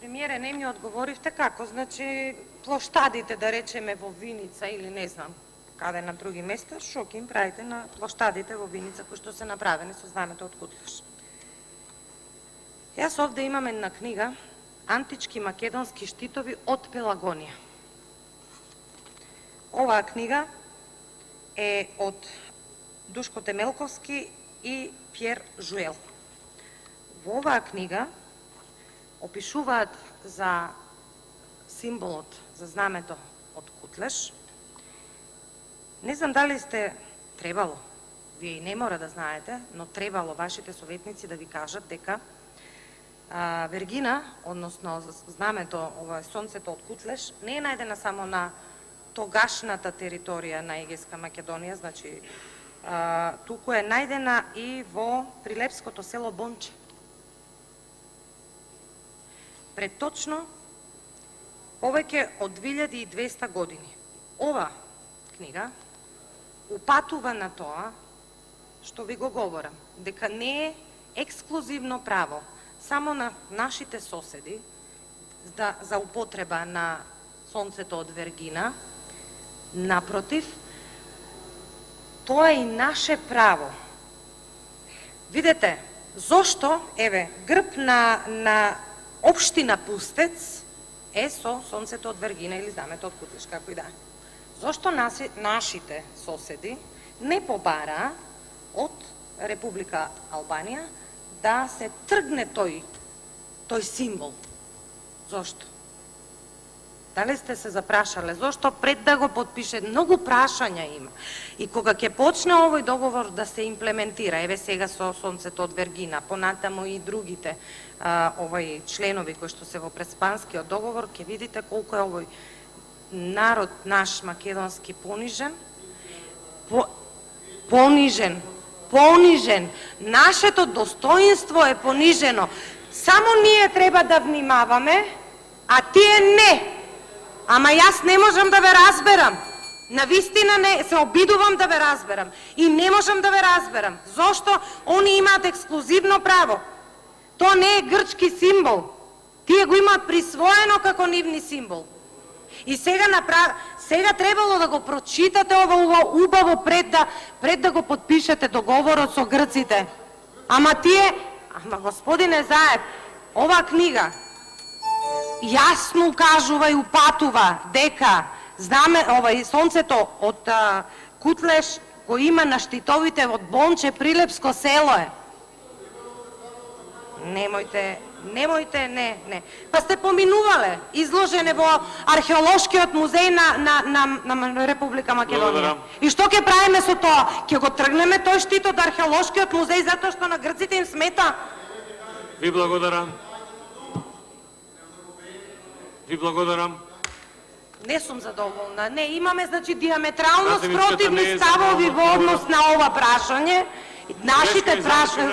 Премиере, не ми одговоривте како, значи плоштадите, да речеме, во Виница или не знам каде на други места, шо ќе им правите на плоштадите во Виница кои што се направени со знамето од Кутлеш? Јас овде имам една книга Антички македонски штитови од Пелагонија. Оваа книга е од Душко Темелковски и Пјер Жуел. Во оваа книга опишуваат за символот, за знамето од Кутлеш. Не знам дали сте требало, вие и не мора да знаете, но требало вашите советници да ви кажат дека Вергина, односно знамето, ова сонцето од Кутлеш, не е најдена само на тогашната територија на Егејска Македонија, значи туку е најдена и во прилепското село Бонче. Пред точно повеќе од 2200 години. Ова книга упатува на тоа што ви го говорам, дека не е ексклузивно право само на нашите соседи за употреба на сонцето од Вергина. Напротив, тоа е и наше право. Видете, зошто, еве, грб на општина Пустец е со сонцето од Вергина или знамето од Кутлеш, како и да. Зошто нашите соседи не побараа од Република Албанија да се тргне тој символ? Зошто? Дали сте се запрашале? Зошто пред да го подпише? Многу прашања има. И кога ќе почне овој договор да се имплементира, еве сега со сонцето од Вергина, понатаму и другите членови кои што се во преспанскиот договор, ќе видите колку е овој народ наш македонски понижен. Понижен. Нашето достоинство е понижено. Само ние треба да внимаваме, а тие не. Ама јас не можам да ве разберам. Навистина не, се обидувам да ве разберам. И не можам да ве разберам. Зошто они имаат ексклузивно право? Тоа не е грчки символ. Тие го имаат присвоено како нивни символ. И сега требало да го прочитате ова убаво пред да го подпишете договорот со грците. Ама господине Заев, оваа книга јасно укажува и упатува дека сонцето од Кутлеш го има на штитовите од Бонче, прилепско село е. Немојте, не. Па сте поминувале, изложене во археолошкиот музеј на Република Македонија. И што ќе правиме со тоа? Ќе го тргнеме тој штит од археолошкиот музеј затоа што на грците им смета? Ви благодарам. Не сум задоволна. Не, имаме, значи, диаметрално спротивни ставови во однос на ова прашање. Нашите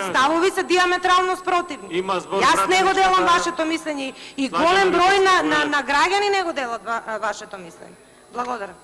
ставови се диаметрално спротивни. Јас не го делам вашето мислење и голем број на граѓани не го делат вашето мислење. Благодарам.